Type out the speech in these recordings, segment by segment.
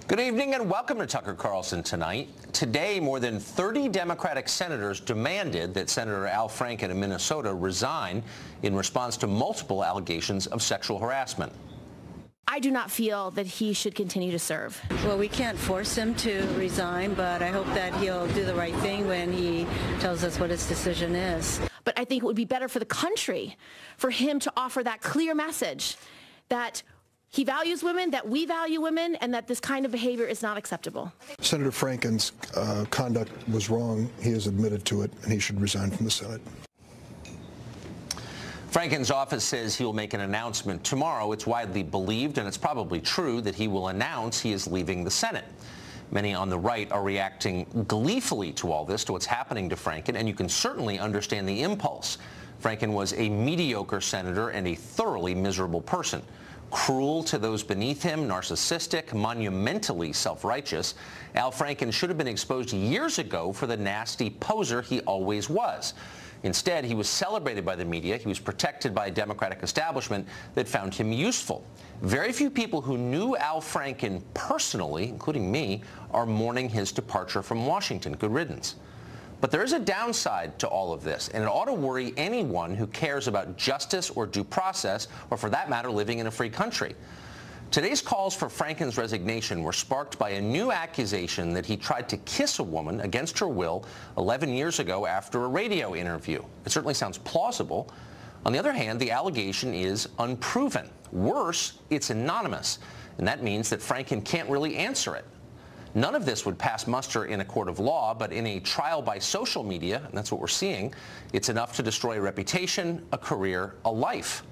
Good evening and welcome to Tucker Carlson Tonight. Today, more than 30 Democratic senators demanded that Senator Al Franken of Minnesota resign in response to multiple allegations of sexual harassment. I do not feel that he should continue to serve. Well, we can't force him to resign, but I hope that he'll do the right thing when he tells us what his decision is. But I think it would be better for the country for him to offer that clear message that he values women, that we value women, and that this kind of behavior is not acceptable. Senator Franken's conduct was wrong. He has admitted to it, and he should resign from the Senate. Franken's office says he will make an announcement tomorrow. It's widely believed, and it's probably true, that he will announce he is leaving the Senate. Many on the right are reacting gleefully to all this, to what's happening to Franken, and you can certainly understand the impulse. Franken was a mediocre senator and a thoroughly miserable person. Cruel to those beneath him, narcissistic, monumentally self-righteous, Al Franken should have been exposed years ago for the nasty poser he always was. Instead, he was celebrated by the media. He was protected by a Democratic establishment that found him useful. Very few people who knew Al Franken personally, including me, are mourning his departure from Washington. Good riddance. But there is a downside to all of this, and it ought to worry anyone who cares about justice or due process, or for that matter, living in a free country. Today's calls for Franken's resignation were sparked by a new accusation that he tried to kiss a woman against her will 11 years ago after a radio interview. It certainly sounds plausible. On the other hand, the allegation is unproven. Worse, it's anonymous, and that means that Franken can't really answer it. None of this would pass muster in a court of law, but in a trial by social media, and that's what we're seeing, it's enough to destroy a reputation, a career, a life.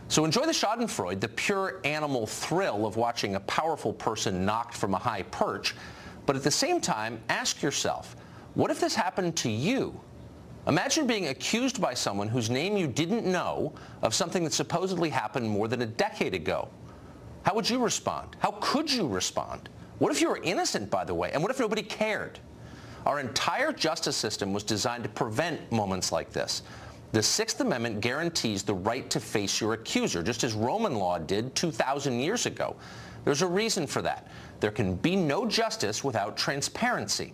So enjoy the schadenfreude, the pure animal thrill of watching a powerful person knocked from a high perch, but at the same time, ask yourself, what if this happened to you? Imagine being accused by someone whose name you didn't know of something that supposedly happened more than a decade ago. How would you respond? How could you respond? What if you were innocent, by the way? And what if nobody cared? Our entire justice system was designed to prevent moments like this. The Sixth Amendment guarantees the right to face your accuser, just as Roman law did 2,000 years ago. There's a reason for that. There can be no justice without transparency.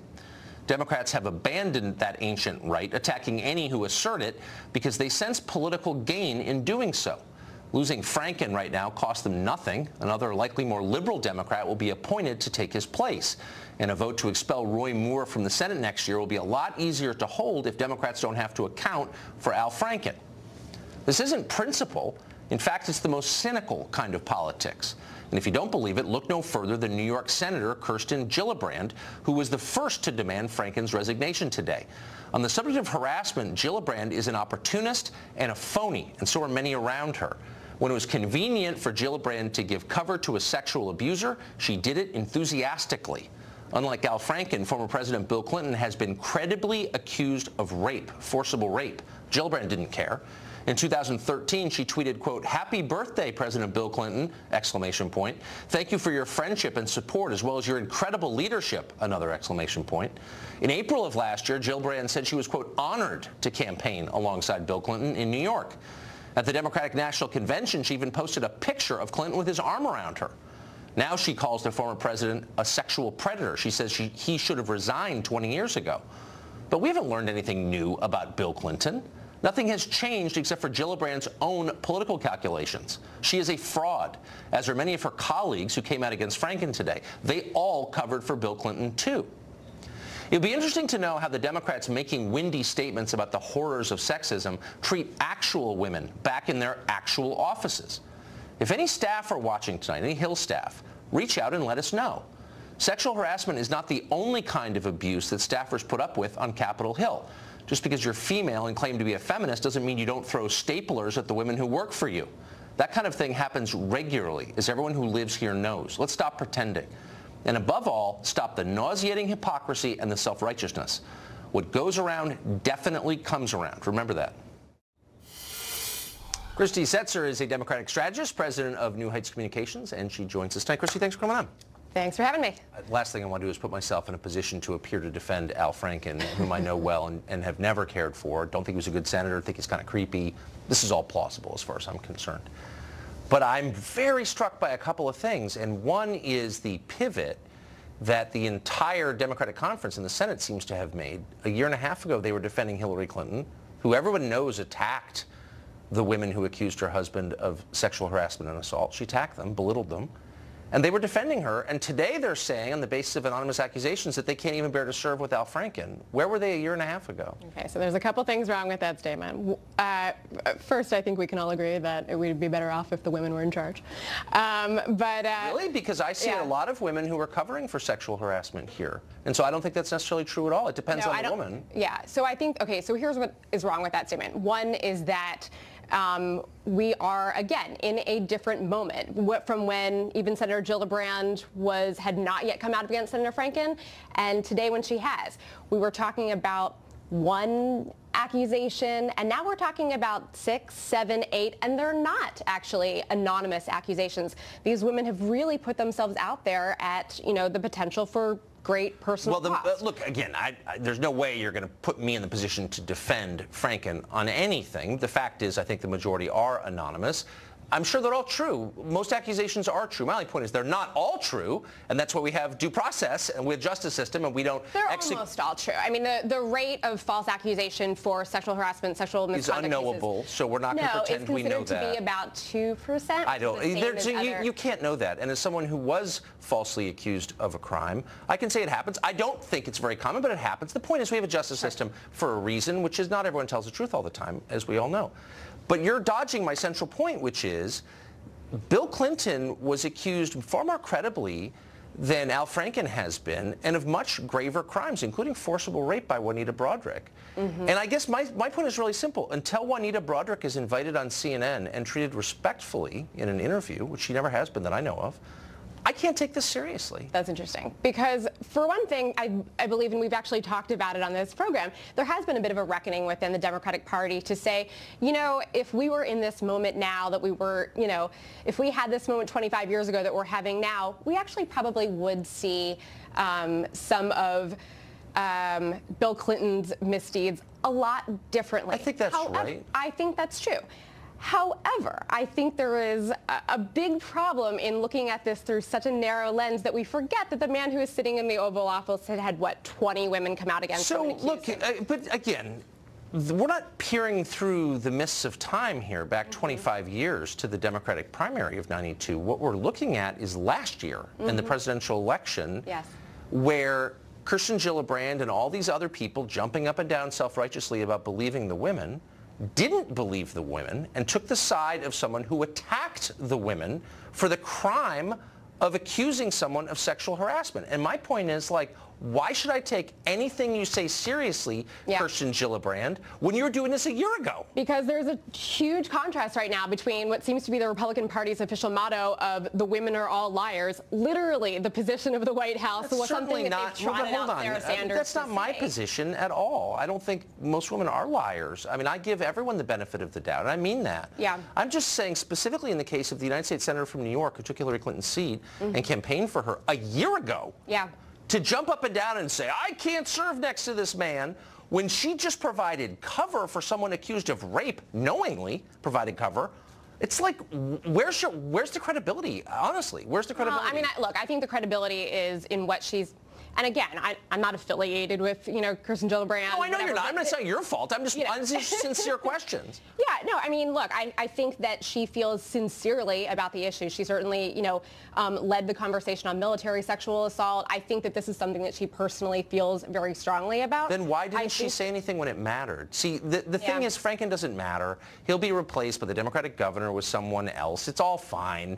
Democrats have abandoned that ancient right, attacking any who assert it, because they sense political gain in doing so. Losing Franken right now costs them nothing. Another likely more liberal Democrat will be appointed to take his place. And a vote to expel Roy Moore from the Senate next year will be a lot easier to hold if Democrats don't have to account for Al Franken. This isn't principle. In fact, it's the most cynical kind of politics. And if you don't believe it, look no further than New York Senator Kirsten Gillibrand, who was the first to demand Franken's resignation today. On the subject of harassment, Gillibrand is an opportunist and a phony, and so are many around her. When it was convenient for Gillibrand to give cover to a sexual abuser, she did it enthusiastically. Unlike Al Franken, former President Bill Clinton has been credibly accused of rape, forcible rape. Gillibrand didn't care. In 2013, she tweeted, quote, "Happy birthday, President Bill Clinton, exclamation point. Thank you for your friendship and support, as well as your incredible leadership, another exclamation point." In April of last year, Gillibrand said she was, quote, "honored to campaign alongside Bill Clinton in New York." At the Democratic National Convention, she even posted a picture of Clinton with his arm around her. Now she calls the former president a sexual predator. She says he should have resigned 20 years ago. But we haven't learned anything new about Bill Clinton. Nothing has changed except for Gillibrand's own political calculations. She is a fraud, as are many of her colleagues who came out against Franken today. They all covered for Bill Clinton, too. It'll be interesting to know how the Democrats making windy statements about the horrors of sexism treat actual women back in their actual offices. If any staff are watching tonight, any Hill staff, reach out and let us know. Sexual harassment is not the only kind of abuse that staffers put up with on Capitol Hill. Just because you're female and claim to be a feminist doesn't mean you don't throw staplers at the women who work for you. That kind of thing happens regularly, as everyone who lives here knows. Let's stop pretending. And above all, stop the nauseating hypocrisy and the self-righteousness. What goes around definitely comes around. Remember that. Christy Setzer is a Democratic strategist, president of New Heights Communications, and she joins us tonight. Christy, thanks for coming on. Thanks for having me. Last thing I want to do is put myself in a position to appear to defend Al Franken, whom I know well and have never cared for. Don't think he was a good senator. Think he's kind of creepy. This is all plausible as far as I'm concerned. But I'm very struck by a couple of things, and one is the pivot that the entire Democratic conference in the Senate seems to have made. A year and a half ago, they were defending Hillary Clinton, who everyone knows attacked the women who accused her husband of sexual harassment and assault. She attacked them, belittled them. And they were defending her. And today they're saying, on the basis of anonymous accusations, that they can't even bear to serve with Al Franken. Where were they a year and a half ago? Okay, so there's a couple things wrong with that statement. First, I think we can all agree that it would be better off if the women were in charge. Really? Because I see a lot of women who are covering for sexual harassment here. And so I don't think that's necessarily true at all. It depends on the woman. Yeah, so I think, okay, so here's what is wrong with that statement. One is that we are, again, in a different moment from when even Senator Gillibrand had not yet come out against Senator Franken, and today when she has. We were talking about one accusation, and now we're talking about 6, 7, 8, and they're not actually anonymous accusations. These women have really put themselves out there at, the potential for great personal cost. Look, again, there's no way you're going to put me in the position to defend Franken on anything. The fact is, I think the majority are anonymous. I'm sure they're all true. Most accusations are true. My only point is they're not all true, and that's why we have due process and we have justice system, and we don't. They're almost all true. I mean, the rate of false accusation for sexual harassment, sexual misconduct is unknowable. So we're not going to pretend we know that. No, it's considered to be about 2%. I don't. You can't know that. And as someone who was falsely accused of a crime, I can say it happens. I don't think it's very common, but it happens. The point is we have a justice system for a reason, which is not everyone tells the truth all the time, as we all know. But you're dodging my central point, which is Bill Clinton was accused far more credibly than Al Franken has been, and of much graver crimes, including forcible rape by Juanita Broaddrick. And I guess my point is really simple. Until Juanita Broaddrick is invited on CNN and treated respectfully in an interview, which she never has been that I know of, I can't take this seriously. That's interesting. Because for one thing, I believe, and we've actually talked about it on this program, there has been a bit of a reckoning within the Democratic Party to say, if we were in this moment now that we were, if we had this moment 25 years ago that we're having now, we actually probably would see some of Bill Clinton's misdeeds a lot differently. I think that's right. I think that's true. However, I think there is a big problem in looking at this through such a narrow lens that we forget that the man who is sitting in the Oval Office had what, 20 women come out against him? So look, but again, we're not peering through the mists of time here, back 25 years to the Democratic primary of '92. What we're looking at is last year in the presidential election, where Kirsten Gillibrand and all these other people jumping up and down self-righteously about believing the women didn't believe the women and took the side of someone who attacked the women for the crime of accusing someone of sexual harassment. And my point is, why should I take anything you say seriously, Kirsten Gillibrand, when you were doing this a year ago? Because there's a huge contrast right now between what seems to be the Republican Party's official motto of the women are all liars, literally the position of the White House, was something that they've trotted out Sarah Sanders. That's not my position at all. I don't think most women are liars. I mean, I give everyone the benefit of the doubt, and I mean that. I'm just saying, specifically in the case of the United States Senator from New York who took Hillary Clinton's seat and campaigned for her a year ago. To jump up and down and say, I can't serve next to this man, when she just provided cover for someone accused of rape, knowingly provided cover. It's like, where's the credibility, honestly? Where's the credibility? Well, I mean, look, I think the credibility is in what she's... And again, I'm not affiliated with, Kirsten Gillibrand. No, I know you're not. I'm not saying your fault. I'm just sincere questions. Yeah, no, I mean, look, I think that she feels sincerely about the issue. She certainly, led the conversation on military sexual assault. I think that this is something that she personally feels very strongly about. Then why didn't she say anything when it mattered? See, the thing is, Franken doesn't matter. He'll be replaced by the Democratic governor with someone else. It's all fine.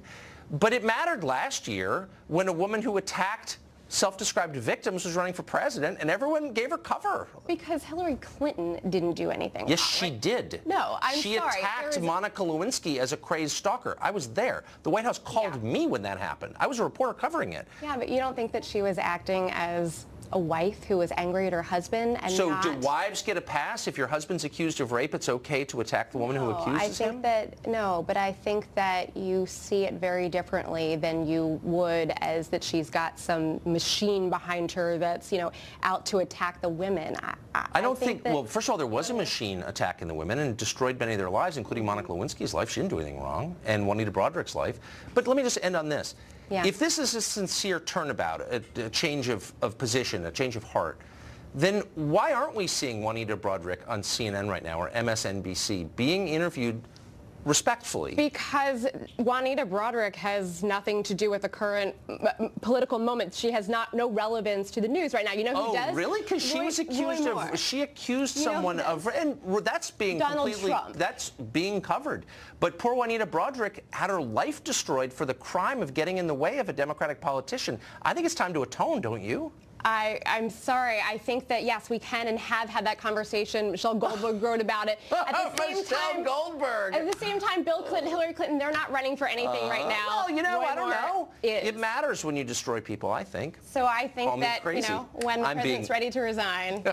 But it mattered last year when a woman who attacked self-described victims was running for president, and everyone gave her cover. Because Hillary Clinton didn't do anything. Yes, she did. No, I'm sorry. She attacked Monica Lewinsky as a crazed stalker. I was there. The White House called me when that happened. I was a reporter covering it. Yeah, but you don't think that she was acting as a wife who was angry at her husband and So do wives get a pass? If your husband's accused of rape, it's okay to attack the woman who accuses him? No, but I think that you see it very differently than you would as that she's got some machine behind her that's, out to attack the women. I don't think well, first of all, there was a machine attacking the women and destroyed many of their lives, including Monica Lewinsky's life. She didn't do anything wrong, and Juanita Broaddrick's life. But let me just end on this. Yeah. If this is a sincere turnabout, a change of position, a change of heart, then why aren't we seeing Juanita Broaddrick on CNN right now or MSNBC being interviewed respectfully? Because Juanita Broaddrick has nothing to do with the current political moment. She has no relevance to the news right now. You know who does? Oh, really? Because she was accused of, she accused someone of, and that's being Donald completely, Trump. that's being covered. But poor Juanita Broaddrick had her life destroyed for the crime of getting in the way of a Democratic politician. I think it's time to atone, don't you? I'm sorry. I think that, yes, we can and have had that conversation. Michelle Goldberg wrote about it. At the same time, Goldberg. At the same time, Bill Clinton, Hillary Clinton, they're not running for anything right now. Well, you know, Roy I don't Moore know. is. It matters when you destroy people, I think. So I think Call me that, crazy. you know, when the president's ready to resign.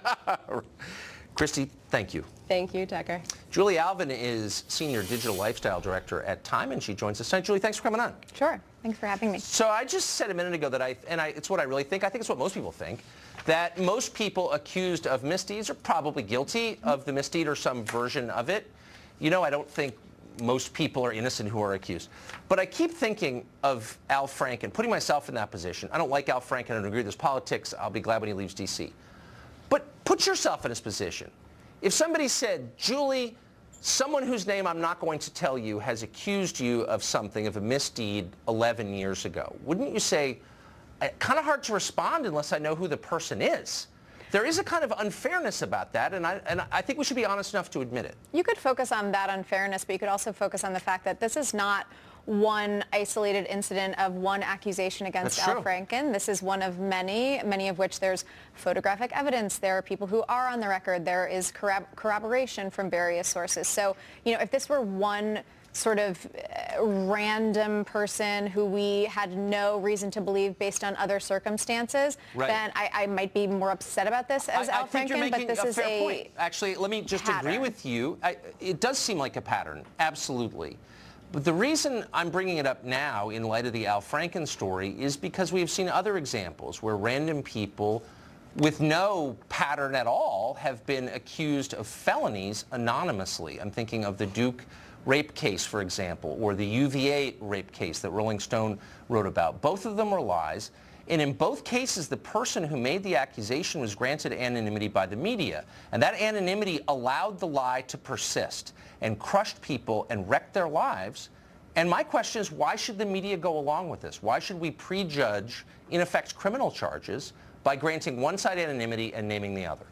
Christy, thank you. Thank you, Tucker. Julie Alvin is Senior Digital Lifestyle Director at Time, and she joins us tonight. Julie, thanks for coming on. Sure. Thanks for having me. So I just said a minute ago that it's what I really think. I think it's what most people think, that most people accused of misdeeds are probably guilty of the misdeed or some version of it. You know, I don't think most people are innocent who are accused. But I keep thinking of Al Franken, putting myself in that position. I don't like Al Franken. I don't agree with his politics. I'll be glad when he leaves D.C. But put yourself in his position. If somebody said, Julie, someone whose name I'm not going to tell you has accused you of something, of a misdeed 11 years ago, wouldn't you say, kind of hard to respond unless I know who the person is? There is a kind of unfairness about that, and I think we should be honest enough to admit it. You could focus on that unfairness, but you could also focus on the fact that this is not one isolated incident of one accusation against Al Franken. This is one of many of which there's photographic evidence. There are people who are on the record. There is corroboration from various sources. So, you know, if this were one sort of random person who we had no reason to believe based on other circumstances, then I might be more upset about this as Al Franken, but this is a point. Actually, let me just agree with you. It does seem like a pattern, absolutely. But the reason I'm bringing it up now in light of the Al Franken story is because we've seen other examples where random people with no pattern at all have been accused of felonies anonymously. I'm thinking of the Duke rape case, for example, or the UVA rape case that Rolling Stone wrote about. Both of them were lies. And in both cases, the person who made the accusation was granted anonymity by the media. And that anonymity allowed the lie to persist and crushed people and wrecked their lives. And my question is, why should the media go along with this? Why should we prejudge, in effect, criminal charges by granting one side anonymity and naming the other?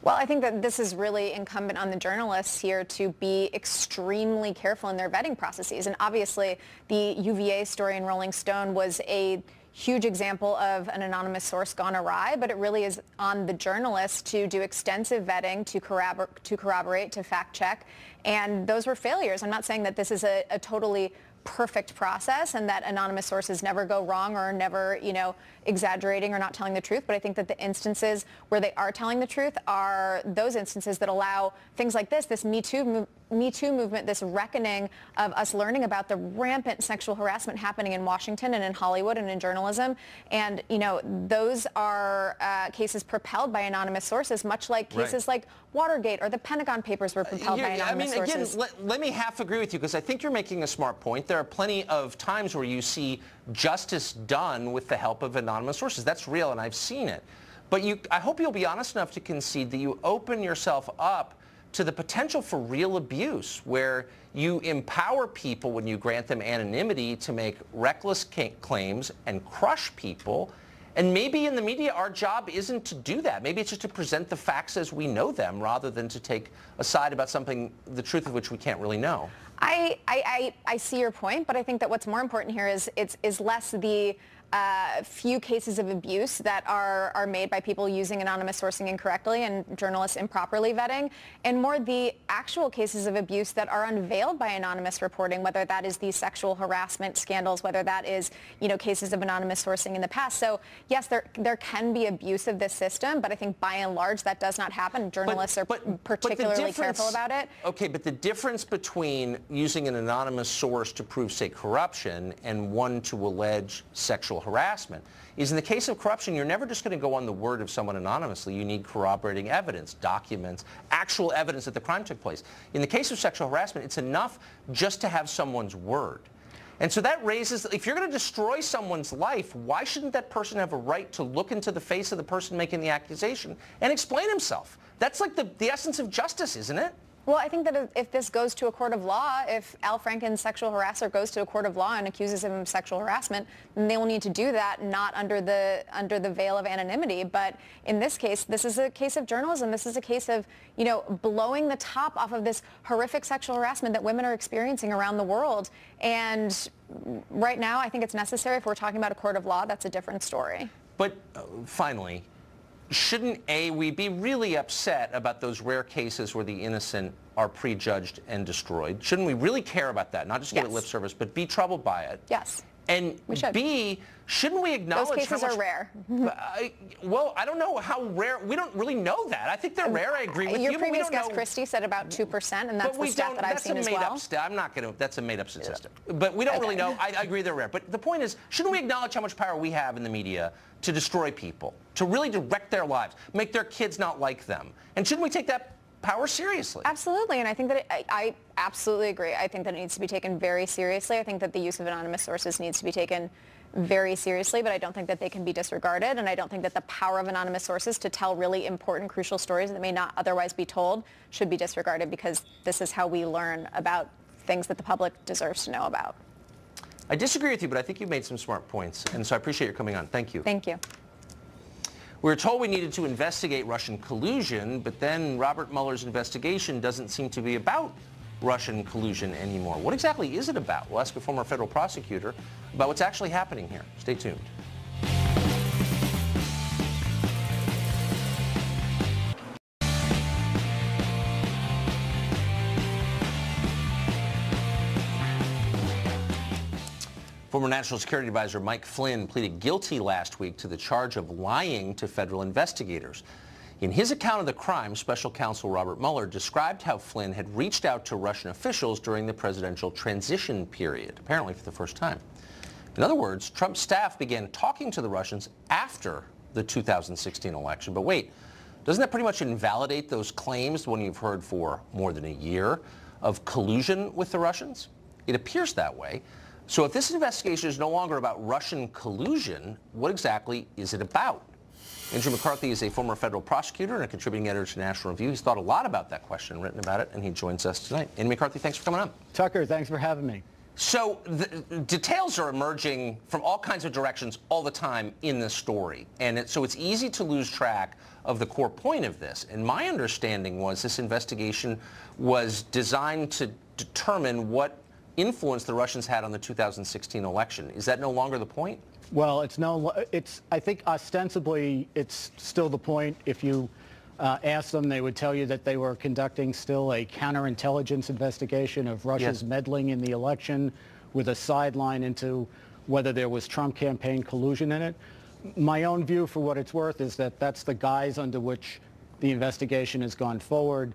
Well, I think that this is really incumbent on the journalists here to be extremely careful in their vetting processes. And obviously, the UVA story in Rolling Stone was a huge example of an anonymous source gone awry, but it really is on the journalists to do extensive vetting, to corroborate, to fact check, and those were failures. I'm not saying that this is a totally perfect process and that anonymous sources never go wrong or never, you know, exaggerating or not telling the truth, but I think that the instances where they are telling the truth are those instances that allow things like this Me Too movement, this reckoning of us learning about the rampant sexual harassment happening in Washington and in Hollywood and in journalism. And, you know, those are cases propelled by anonymous sources, much like cases like Watergate or the Pentagon Papers were propelled by anonymous sources. Again, let me half agree with you because I think you're making a smart point. There are plenty of times where you see justice done with the help of anonymous sources. That's real, and I've seen it. But I hope you'll be honest enough to concede that you open yourself up to the potential for real abuse, where you empower people when you grant them anonymity to make reckless claims and crush people. And maybe in the media, our job isn't to do that. Maybe it's just to present the facts as we know them rather than to take a side about something, the truth of which we can't really know. I see your point, but I think that what's more important here is less the few cases of abuse that are made by people using anonymous sourcing incorrectly and journalists improperly vetting, and more the actual cases of abuse that are unveiled by anonymous reporting, whether that is these sexual harassment scandals, whether that is, you know, cases of anonymous sourcing in the past. So yes, there can be abuse of this system, but I think by and large that does not happen. Journalists are particularly careful about it. Okay, but the difference between using an anonymous source to prove, say, corruption and one to allege sexual harassment is, in the case of corruption, you're never just going to go on the word of someone anonymously. You need corroborating evidence, documents, actual evidence that the crime took place. In the case of sexual harassment, it's enough just to have someone's word. And so that raises, if you're going to destroy someone's life, why shouldn't that person have a right to look into the face of the person making the accusation and explain himself? That's like the essence of justice, isn't it? Well, I think that if this goes to a court of law, if Al Franken's sexual harasser goes to a court of law and accuses him of sexual harassment, then they will need to do that not under the veil of anonymity. But in this case, this is a case of journalism. This is a case of, you know, blowing the top off of this horrific sexual harassment that women are experiencing around the world. And right now, I think it's necessary. If we're talking about a court of law, that's a different story. But finally, shouldn't we be really upset about those rare cases where the innocent are prejudged and destroyed? Shouldn't we really care about that? Not just give it lip service, but be troubled by it? Yes. And B, shouldn't we acknowledge those cases are rare? Well, I don't know how rare. We don't really know that. I think they're rare. I agree with you. Your previous guest, Christie, said about 2%, and that's the stat that I've seen as well. I'm not going to. That's a made-up statistic. But we don't really know. I agree they're rare. But the point is, shouldn't we acknowledge how much power we have in the media to destroy people, to really direct their lives, make their kids not like them? And shouldn't we take that power seriously? Absolutely, and I think that I absolutely agree. I think that it needs to be taken very seriously. I think that the use of anonymous sources needs to be taken very seriously, but I don't think that they can be disregarded, and I don't think that the power of anonymous sources to tell really important, crucial stories that may not otherwise be told should be disregarded, because this is how we learn about things that the public deserves to know about. I disagree with you, but I think you've made some smart points, and so I appreciate your coming on. Thank you. Thank you. We were told we needed to investigate Russian collusion, but then Robert Mueller's investigation doesn't seem to be about Russian collusion anymore. What exactly is it about? We'll ask a former federal prosecutor about what's actually happening here. Stay tuned. Former National Security Advisor Mike Flynn pleaded guilty last week to the charge of lying to federal investigators. In his account of the crime, Special Counsel Robert Mueller described how Flynn had reached out to Russian officials during the presidential transition period, apparently for the first time. In other words, Trump's staff began talking to the Russians after the 2016 election. But wait, doesn't that pretty much invalidate those claims, the one you've heard for more than a year, of collusion with the Russians? It appears that way. So if this investigation is no longer about Russian collusion, what exactly is it about? Andrew McCarthy is a former federal prosecutor and a contributing editor to National Review. He's thought a lot about that question, written about it, and he joins us tonight. Andrew McCarthy, thanks for coming on. Tucker, thanks for having me. So the details are emerging from all kinds of directions all the time in this story. And so it's easy to lose track of the core point of this. And my understanding was this investigation was designed to determine what influence the Russians had on the 2016 election. Is that no longer the point? Well, I think ostensibly it's still the point. If you ask them, they would tell you that they were conducting still a counterintelligence investigation of Russia's meddling in the election, with a sideline into whether there was Trump campaign collusion in it. My own view, for what it's worth, is that that's the guise under which the investigation has gone forward.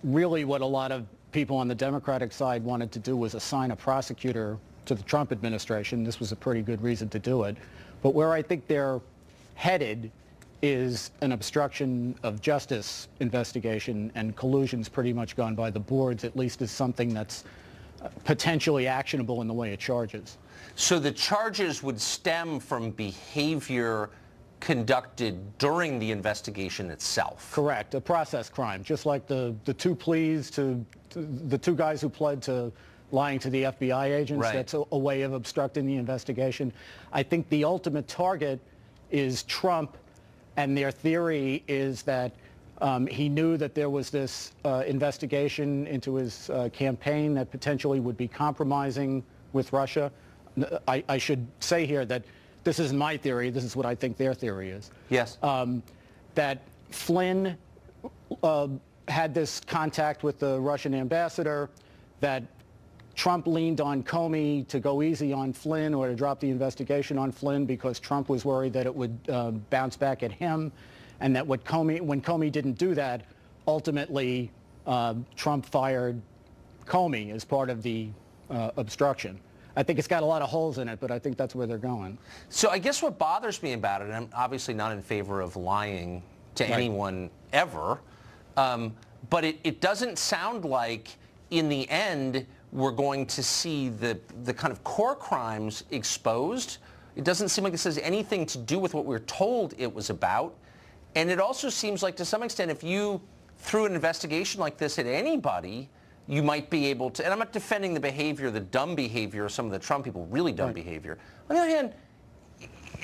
Really what a lot of people on the Democratic side wanted to do was assign a prosecutor to the Trump administration. This was a pretty good reason to do it. But where I think they're headed is an obstruction of justice investigation, and collusion's pretty much gone by the boards, at least as something that's potentially actionable in the way it charges. So the charges would stem from behavior conducted during the investigation itself? Correct, a process crime, just like the two pleas to the two guys who pled to lying to the FBI agents. Right. That's a way of obstructing the investigation. I think the ultimate target is Trump, and their theory is that he knew that there was this investigation into his campaign that potentially would be compromising with Russia. I should say here that this isn't my theory. This is what I think their theory is. Yes. That Flynn had this contact with the Russian ambassador, that Trump leaned on Comey to go easy on Flynn or to drop the investigation on Flynn because Trump was worried that it would bounce back at him, and that when Comey didn't do that, ultimately Trump fired Comey as part of the obstruction. I think it's got a lot of holes in it, but I think that's where they're going. So I guess what bothers me about it, and I'm obviously not in favor of lying to anyone ever, but it doesn't sound like in the end we're going to see the kind of core crimes exposed. It doesn't seem like this has anything to do with what we're told it was about. And it also seems like, to some extent, if you threw an investigation like this at anybody, you might be able to, and I'm not defending the behavior, the dumb behavior of some of the Trump people, really dumb behavior. On the other hand,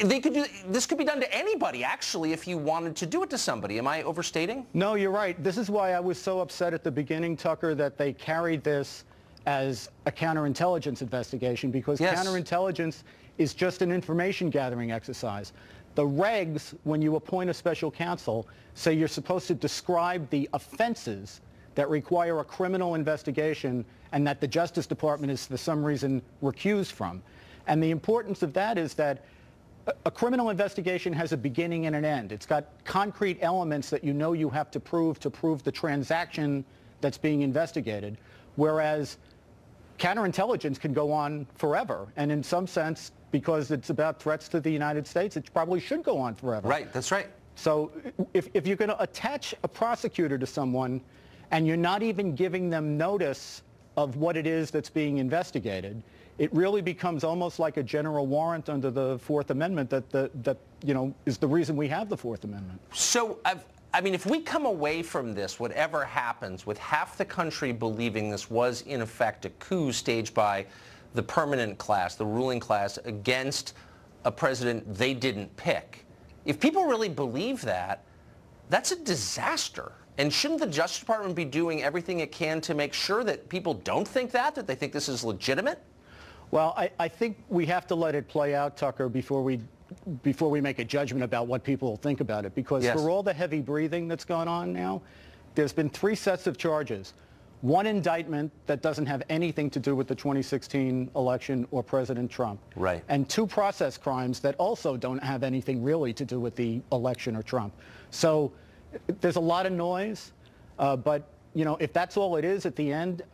this could be done to anybody, actually, if you wanted to do it to somebody. Am I overstating? No, you're right. This is why I was so upset at the beginning, Tucker, that they carried this as a counterintelligence investigation, because counterintelligence is just an information gathering exercise. The regs, when you appoint a special counsel, say you're supposed to describe the offenses that require a criminal investigation and that the Justice Department is, for some reason, recused from. And the importance of that is that a criminal investigation has a beginning and an end. It's got concrete elements that you know you have to prove the transaction that's being investigated, whereas counterintelligence can go on forever. And in some sense, because it's about threats to the United States, it probably should go on forever. Right, that's right. So if you're going to attach a prosecutor to someone and you're not even giving them notice of what it is that's being investigated, it really becomes almost like a general warrant under the Fourth Amendment that is the reason we have the Fourth Amendment. So, I mean, if we come away from this, whatever happens, with half the country believing this was, in effect, a coup staged by the permanent class, the ruling class, against a president they didn't pick, if people really believe that, that's a disaster. And shouldn't the Justice Department be doing everything it can to make sure that people don't think that they think this is legitimate? Well, I think we have to let it play out, Tucker, before we make a judgment about what people will think about it. Because for all the heavy breathing that's gone on now, there's been 3 sets of charges. One indictment that doesn't have anything to do with the 2016 election or President Trump. Right. And 2 process crimes that also don't have anything really to do with the election or Trump. So there's a lot of noise, but if that's all it is at the end,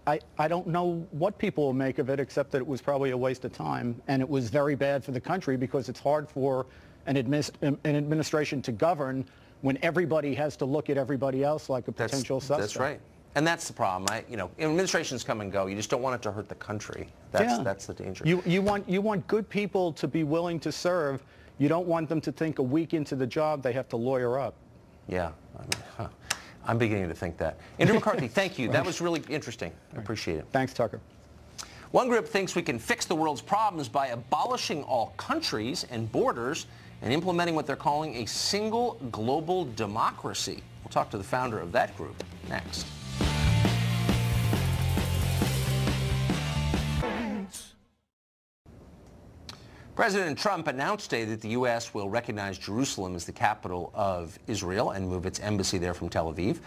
I don't know what people will make of it, except that it was probably a waste of time, and it was very bad for the country because it's hard for an administration to govern when everybody has to look at everybody else like a potential suspect. That's right. And that's the problem. Administrations come and go. You just don't want it to hurt the country. That's the danger. You want good people to be willing to serve. You don't want them to think a week into the job they have to lawyer up. Yeah. I'm beginning to think that. Andrew McCarthy, thank you. That was really interesting. I appreciate it. Thanks, Tucker. One group thinks we can fix the world's problems by abolishing all countries and borders and implementing what they're calling a single global democracy. We'll talk to the founder of that group next. President Trump announced today that the U.S. will recognize Jerusalem as the capital of Israel and move its embassy there from Tel Aviv.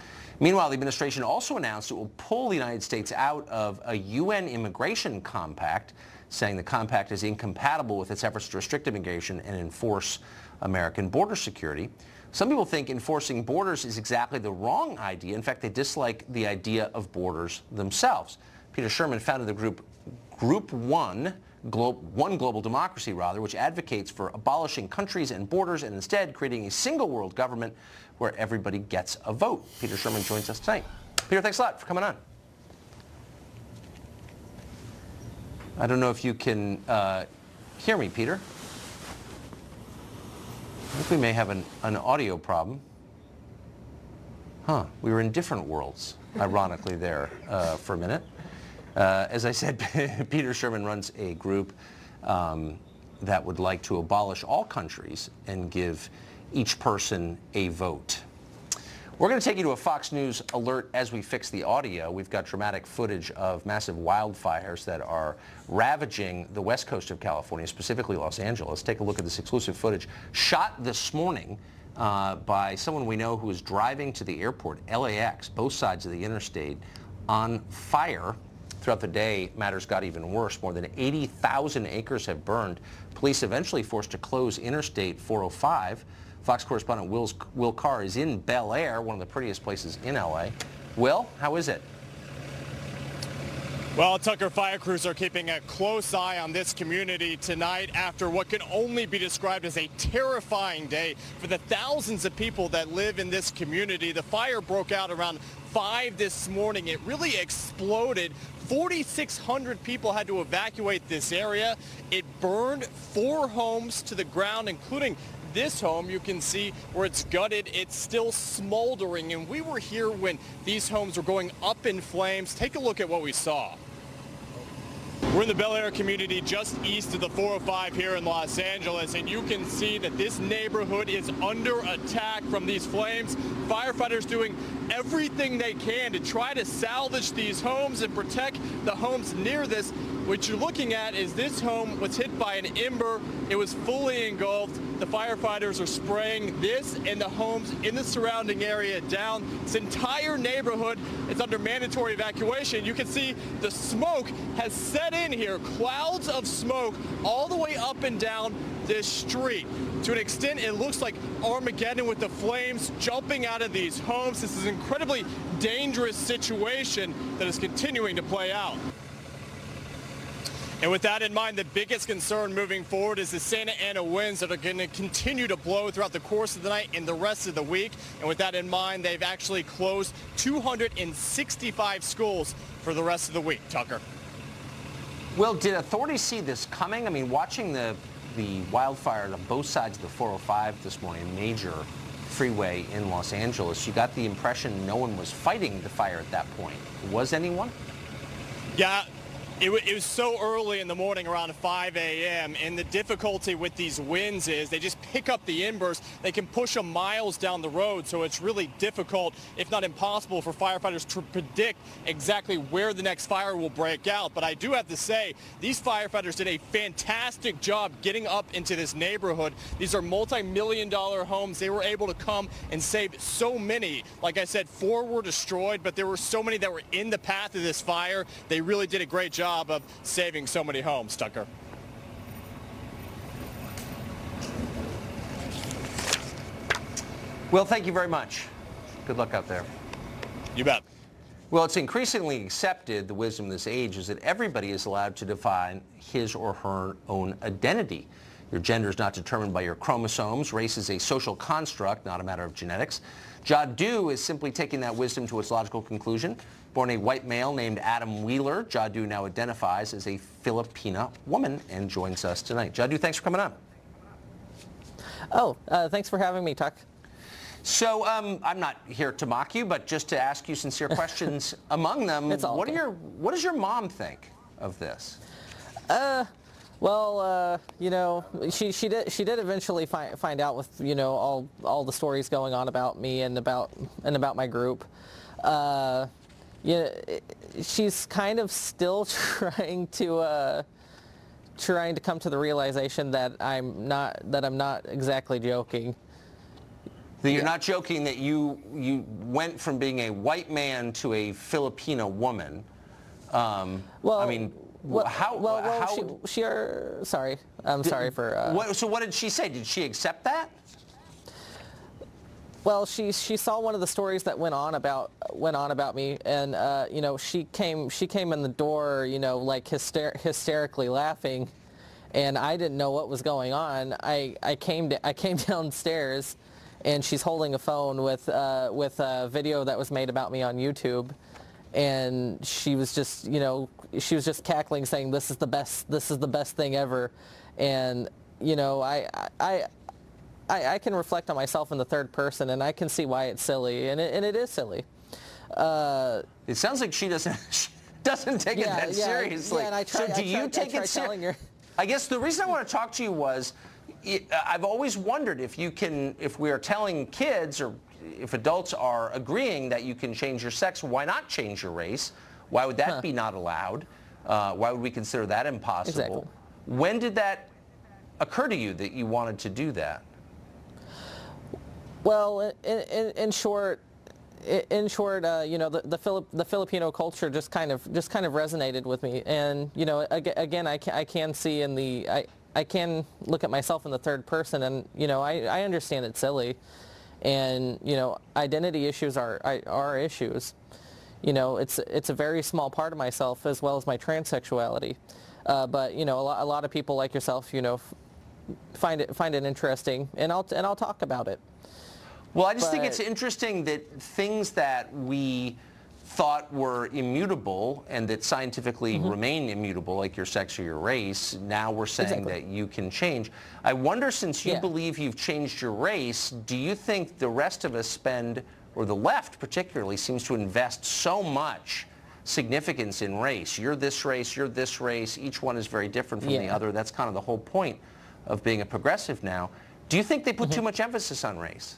Meanwhile, the administration also announced it will pull the United States out of a UN immigration compact, saying the compact is incompatible with its efforts to restrict immigration and enforce American border security. Some people think enforcing borders is exactly the wrong idea. In fact, they dislike the idea of borders themselves. Peter Sherman founded the Group One Global Democracy, which advocates for abolishing countries and borders and instead creating a single world government where everybody gets a vote. Peter Sherman joins us tonight. Peter, thanks a lot for coming on. I don't know if you can hear me, Peter. I think we may have an audio problem. We were in different worlds, ironically, there for a minute. As I said, Peter Sherman runs a group that would like to abolish all countries and give each person a vote. We're going to take you to a Fox News alert as we fix the audio. We've got dramatic footage of massive wildfires that are ravaging the west coast of California, specifically Los Angeles. Take a look at this exclusive footage shot this morning by someone we know who was driving to the airport, LAX, both sides of the interstate, on fire. Throughout the day, matters got even worse. More than 80,000 acres have burned. Police eventually forced to close Interstate 405. Fox correspondent Will Carr is in Bel Air, one of the prettiest places in LA. Will, how is it? Well, Tucker, fire crews are keeping a close eye on this community tonight after what can only be described as a terrifying day for the thousands of people that live in this community. The fire broke out around 5 this morning. It really exploded 4,600 people had to evacuate this area. It burned 4 homes to the ground, including this home. You can see where it's gutted. It's still smoldering, and we were here when these homes were going up in flames. Take a look at what we saw. We're in the Bel Air community just east of the 405 here in Los Angeles, and you can see that this neighborhood is under attack from these flames. Firefighters doing everything they can to try to salvage these homes and protect the homes near this. What you're looking at is this home was hit by an ember. It was fully engulfed. The firefighters are spraying this and the homes in the surrounding area down. This entire neighborhood is under mandatory evacuation. You can see the smoke has set in here, clouds of smoke all the way up and down this street. To an extent, it looks like Armageddon with the flames jumping out of these homes. This is an incredibly dangerous situation that is continuing to play out. And with that in mind, the biggest concern moving forward is the Santa Ana winds that are going to continue to blow throughout the course of the night and the rest of the week. And with that in mind, they've actually closed 265 schools for the rest of the week. Tucker. Well, did authorities see this coming? I mean, watching the wildfires on both sides of the 405 this morning, a major freeway in Los Angeles, you got the impression no one was fighting the fire at that point. Was anyone? Yeah. It was so early in the morning, around 5 a.m., and the difficulty with these winds is they just pick up the embers. They can push them miles down the road, so it's really difficult, if not impossible, for firefighters to predict exactly where the next fire will break out. But I do have to say, these firefighters did a fantastic job getting up into this neighborhood. These are multi-million-dollar homes. They were able to come and save so many. Like I said, 4 were destroyed, but there were so many that were in the path of this fire. They really did a great job of saving so many homes, Tucker. Well, thank you very much. Good luck out there. You bet. Well, it's increasingly accepted, the wisdom of this age, is that everybody is allowed to define his or her own identity. Your gender is not determined by your chromosomes. Race is a social construct, not a matter of genetics. Jadu is simply taking that wisdom to its logical conclusion. Born a white male named Adam Wheeler, Jadu now identifies as a Filipina woman and joins us tonight. Jadu, thanks for coming on. Oh, thanks for having me, Tuck. So I'm not here to mock you, but just to ask you sincere questions. Among them, what does your mom think of this? Well, you know, she did eventually find out with, you know, all the stories going on about me and about my group. Yeah, she's kind of still trying to come to the realization that I'm not exactly joking. That you're not joking that you went from being a white man to a Filipina woman. Well, I mean, sorry, I'm sorry for. So what did she say? Did she accept that? Well, she saw one of the stories that went on about me, and you know, she came in the door, you know, like hysterically laughing, and I didn't know what was going on. I came downstairs, and she's holding a phone with a video that was made about me on YouTube, and she was just, you know, cackling, saying, this is the best thing ever. And you know, I can reflect on myself in the third person, and I can see why it's silly, and it is silly. It sounds like she doesn't take it that seriously. Yeah, and I try, so do you take it seriously? I guess the reason I want to talk to you was, I've always wondered if we are telling kids, or if adults are agreeing that you can change your sex, why not change your race? Why would that be not allowed? Why would we consider that impossible? Exactly. When did that occur to you that you wanted to do that? Well, in short, you know, the Filipino culture just kind of resonated with me, and you know, again, I can see I can look at myself in the third person, and you know, I understand it's silly, and you know, identity issues are issues. You know, it's a very small part of myself, as well as my transsexuality, but you know, a lot of people like yourself, you know, find it interesting, and I'll talk about it. Well, I just think it's interesting that things that we thought were immutable and that scientifically remain immutable, like your sex or your race, now we're saying that you can change. I wonder, since you believe you've changed your race, do you think the rest of us spend, or the left particularly, seems to invest so much significance in race? You're this race, you're this race, each one is very different from the other. That's kind of the whole point of being a progressive now. Do you think they put too much emphasis on race?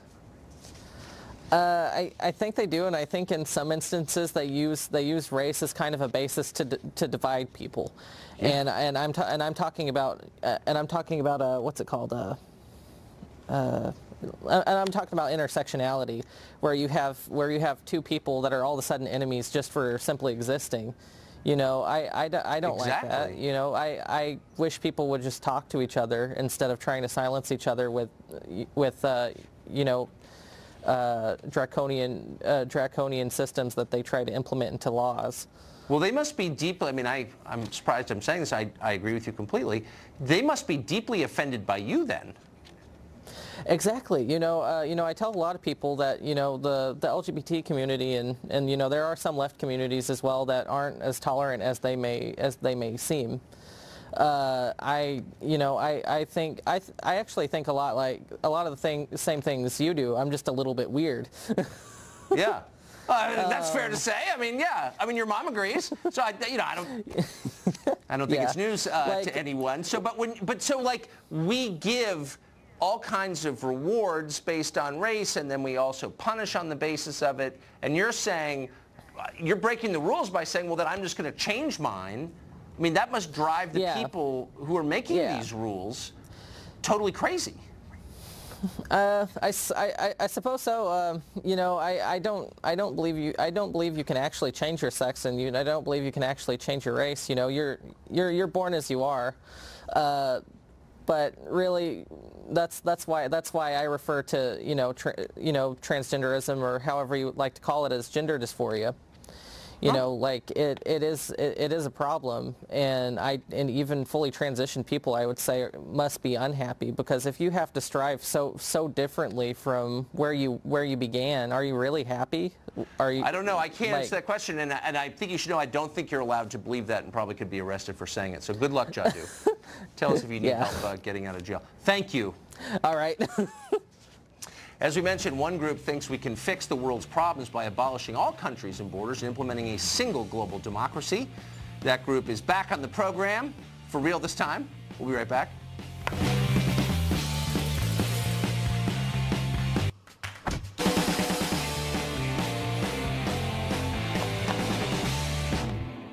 I think they do, and I think in some instances they use race as kind of a basis to divide people, and I'm talking about what's it called? And I'm talking about intersectionality, where you have two people that are all of a sudden enemies just for simply existing. You know, I don't like that. You know, I wish people would just talk to each other instead of trying to silence each other with you know, draconian systems that they try to implement into laws. Well, they must be deeply, I mean, I'm surprised I'm saying this, I agree with you completely. They must be deeply offended by you then. Exactly. You know, I tell a lot of people that, you know, the LGBT community and you know, there are some left communities as well that aren't as tolerant as they may seem. I actually think a lot of the same things you do. I'm just a little bit weird. Yeah. That's fair to say. I mean, yeah. I mean, your mom agrees. So I don't think it's news to anyone. So, so like we give all kinds of rewards based on race, and then we also punish on the basis of it. And you're saying, you're breaking the rules by saying, well, then I'm just going to change mine. I mean, that must drive the people who are making these rules totally crazy. I suppose so. You know, I don't believe you. I don't believe you can actually change your sex, and I don't believe you can actually change your race. You know, you're born as you are. But really, that's why I refer to transgenderism, or however you would like to call it, as gender dysphoria. You know, like it is a problem, and even fully transitioned people, I would say, must be unhappy, because if you have to strive so differently from where you began, are you really happy? Are you? I don't know. I can't answer that question, and I think you should know I don't think you're allowed to believe that, and probably could be arrested for saying it. So good luck, Jadu. Tell us if you need help getting out of jail. Thank you. All right. As we mentioned, one group thinks we can fix the world's problems by abolishing all countries and borders and implementing a single global democracy. That group is back on the program, for real this time. We'll be right back.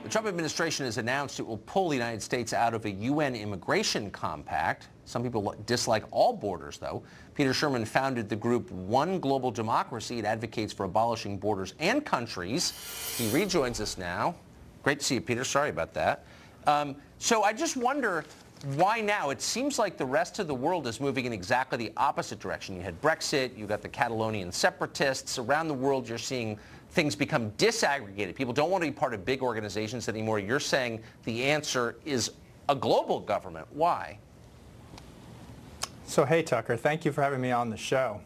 The Trump administration has announced it will pull the United States out of a UN immigration compact. Some people dislike all borders, though. Peter Sherman founded the group One Global Democracy. It advocates for abolishing borders and countries. He rejoins us now. Great to see you, Peter. Sorry about that. So I just wonder, why now? It seems like the rest of the world is moving in exactly the opposite direction. You had Brexit. You got the Catalonian separatists. Around the world, you're seeing things become disaggregated. People don't want to be part of big organizations anymore. You're saying the answer is a global government. Why? So, hey, Tucker, thank you for having me on the show.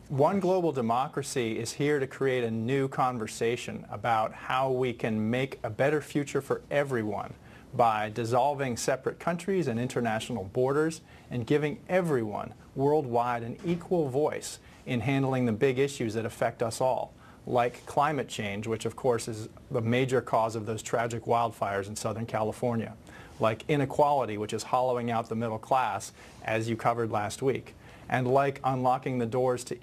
One Global Democracy is here to create a new conversation about how we can make a better future for everyone by dissolving separate countries and international borders and giving everyone worldwide an equal voice in handling the big issues that affect us all, like climate change, which of course is the major cause of those tragic wildfires in Southern California, like inequality, which is hollowing out the middle class, as you covered last week, and like unlocking the doors to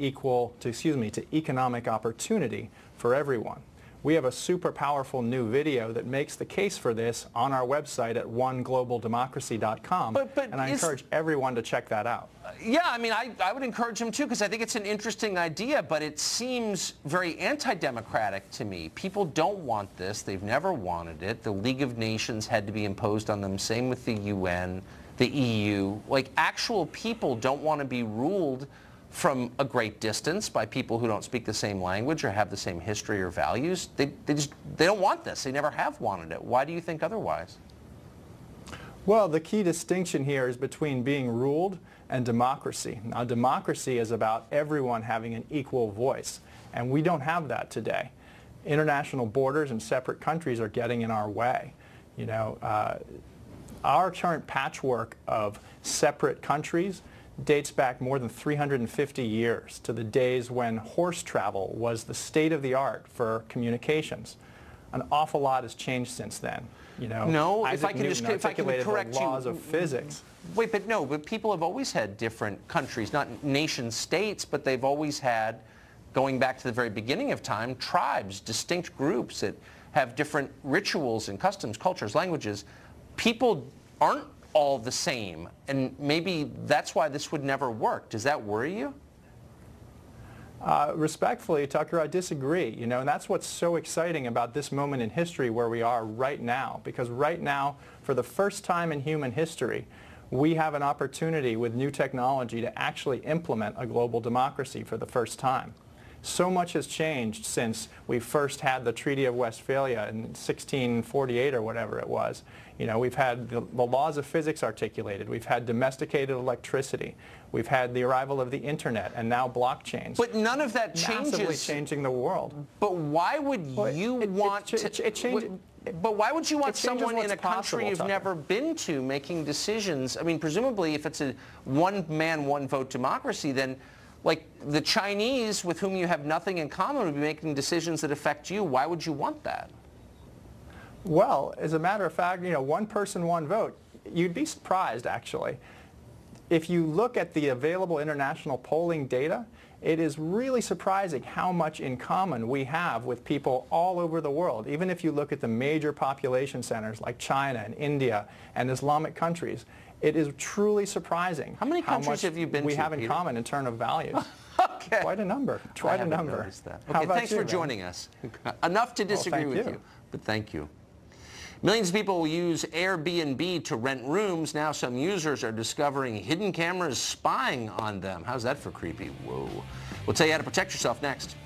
economic opportunity for everyone. We have a super powerful new video that makes the case for this on our website at oneglobaldemocracy.com, and I encourage everyone to check that out. Yeah, I mean, I would encourage him too, because I think it's an interesting idea, but it seems very anti-democratic to me. People don't want this. They've never wanted it. The League of Nations had to be imposed on them. Same with the UN, the EU. Like, actual people don't want to be ruled from a great distance by people who don't speak the same language or have the same history or values. They don't want this. They never have wanted it. Why do you think otherwise? Well, the key distinction here is between being ruled and democracy. Now, democracy is about everyone having an equal voice, and we don't have that today. international borders and separate countries are getting in our way. You know, our current patchwork of separate countries dates back more than 350 years to the days when horse travel was the state of the art for communications. An awful lot has changed since then. You know, no, Isaac if I can Newton just correct the laws you, of physics. Wait, but no, but people have always had different countries, not nation states, but they've always had, going back to the very beginning of time, tribes, distinct groups that have different rituals and customs, cultures, languages. People aren't all the same, and maybe that's why this would never work. Does that worry you? Respectfully, Tucker, I disagree. You know, and that's what's so exciting about this moment in history where we are right now. Because right now, for the first time in human history, we have an opportunity with new technology to actually implement a global democracy for the first time. So much has changed since we first had the Treaty of Westphalia in 1648 or whatever it was. You know, we've had the laws of physics articulated. We've had domesticated electricity. We've had the arrival of the internet and now blockchains. But none of that changes. Massively changing the world. But why would you want to? But why would you want someone in a country you've never been to making decisions? I mean, presumably, if it's a one-man, one-vote democracy, then, like, the Chinese, with whom you have nothing in common, would be making decisions that affect you. Why would you want that? Well, as a matter of fact, you know, one person, one vote. You'd be surprised, actually. If you look at the available international polling data, it is really surprising how much in common we have with people all over the world. Even if you look at the major population centers like China and India and Islamic countries, it is truly surprising how many countries have you been to, we have in Peter? common in terms of values. Okay. Quite a number. Quite a number. Okay, thanks for joining us. Enough to disagree with you, but thank you. Millions of people will use Airbnb to rent rooms. Now some users are discovering hidden cameras spying on them. How's that for creepy? Whoa. We'll tell you how to protect yourself next.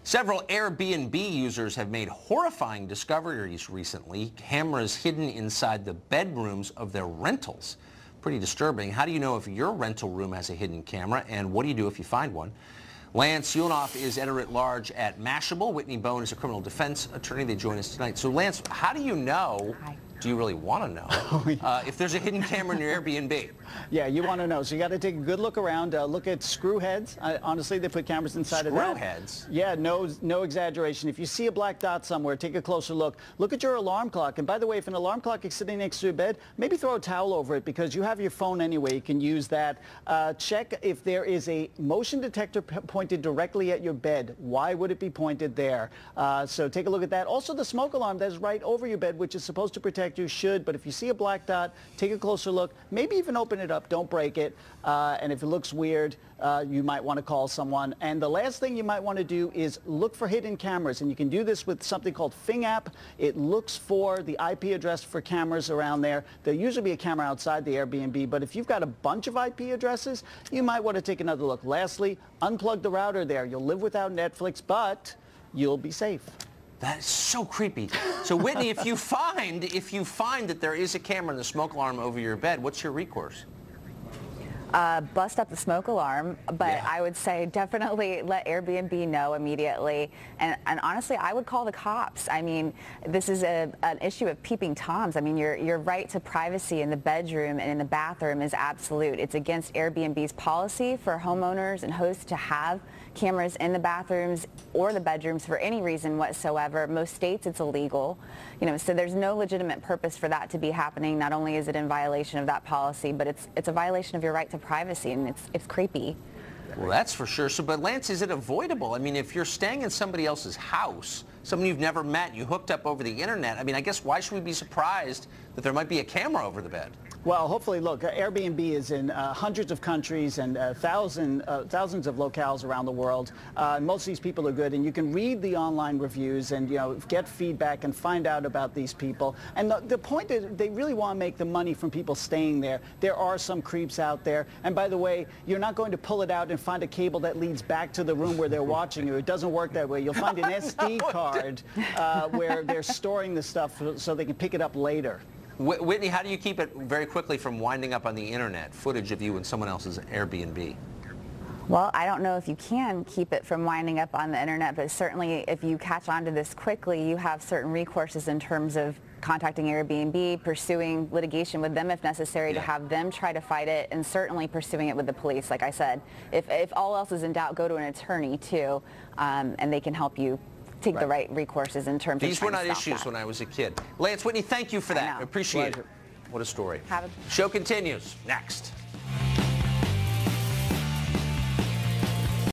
Several Airbnb users have made horrifying discoveries recently. Cameras hidden inside the bedrooms of their rentals. Pretty disturbing. How do you know if your rental room has a hidden camera, and what do you do if you find one? Lance Yulnoff is editor-at-large at Mashable. Whitney Bone is a criminal defense attorney. They join us tonight. So, Lance, how do you know, do you really want to know, if there's a hidden camera in your Airbnb? Yeah, you want to know. So you got to take a good look around. Look at screw heads. Honestly, they put cameras inside of that. Screw heads? Yeah, no exaggeration. If you see a black dot somewhere, take a closer look. Look at your alarm clock. And by the way, if an alarm clock is sitting next to your bed, maybe throw a towel over it because you have your phone anyway. You can use that. Check if there is a motion detector pointed directly at your bed. Why would it be pointed there? So take a look at that. Also, the smoke alarm that is right over your bed, which is supposed to protect you, should. But if you see a black dot, take a closer look. Maybe even open it up. Don't break it. And if it looks weird, you might want to call someone. And the last thing you might want to do is look for hidden cameras. And you can do this with something called Fing app. It looks for the IP address for cameras around there. There'll usually be a camera outside the Airbnb. But if you've got a bunch of IP addresses, you might want to take another look. Lastly, unplug the router there. You'll live without Netflix, but you'll be safe. That is so creepy. So, Whitney, if you find that there is a camera in the smoke alarm over your bed, what's your recourse? Bust up the smoke alarm, but I would say definitely let Airbnb know immediately. And honestly, I would call the cops. I mean, this is an issue of peeping Toms. I mean, your right to privacy in the bedroom and in the bathroom is absolute. It's against Airbnb's policy for homeowners and hosts to have cameras in the bathrooms or the bedrooms for any reason whatsoever. Most states it's illegal, so there's no legitimate purpose for that to be happening. Not only is it in violation of that policy, but it's a violation of your right to privacy, and it's creepy. Well, that's for sure. So, but Lance, is it avoidable? I mean, if you're staying in somebody else's house, someone you've never met, you hooked up over the internet, I mean, I guess why should we be surprised that there might be a camera over the bed? Well, hopefully, look, Airbnb is in hundreds of countries and thousands of locales around the world. Most of these people are good, and you can read the online reviews and get feedback and find out about these people. And the point is, they really want to make the money from people staying there. There are some creeps out there, and by the way, you're not going to pull it out and find a cable that leads back to the room where they're watching you. It doesn't work that way. You'll find an SD card where they're storing the stuff so they can pick it up later. Whitney, how do you keep it very quickly from winding up on the internet, footage of you in someone else's Airbnb? Well, I don't know if you can keep it from winding up on the internet, but certainly if you catch on to this quickly, you have certain recourses in terms of contacting Airbnb, pursuing litigation with them if necessary to have them try to fight it, and certainly pursuing it with the police. Like I said, if all else is in doubt, go to an attorney too, and they can help you take the right recourses in terms of These were not issues when I was a kid. Lance, Whitney, thank you for that. I appreciate it. What a story. Show continues next.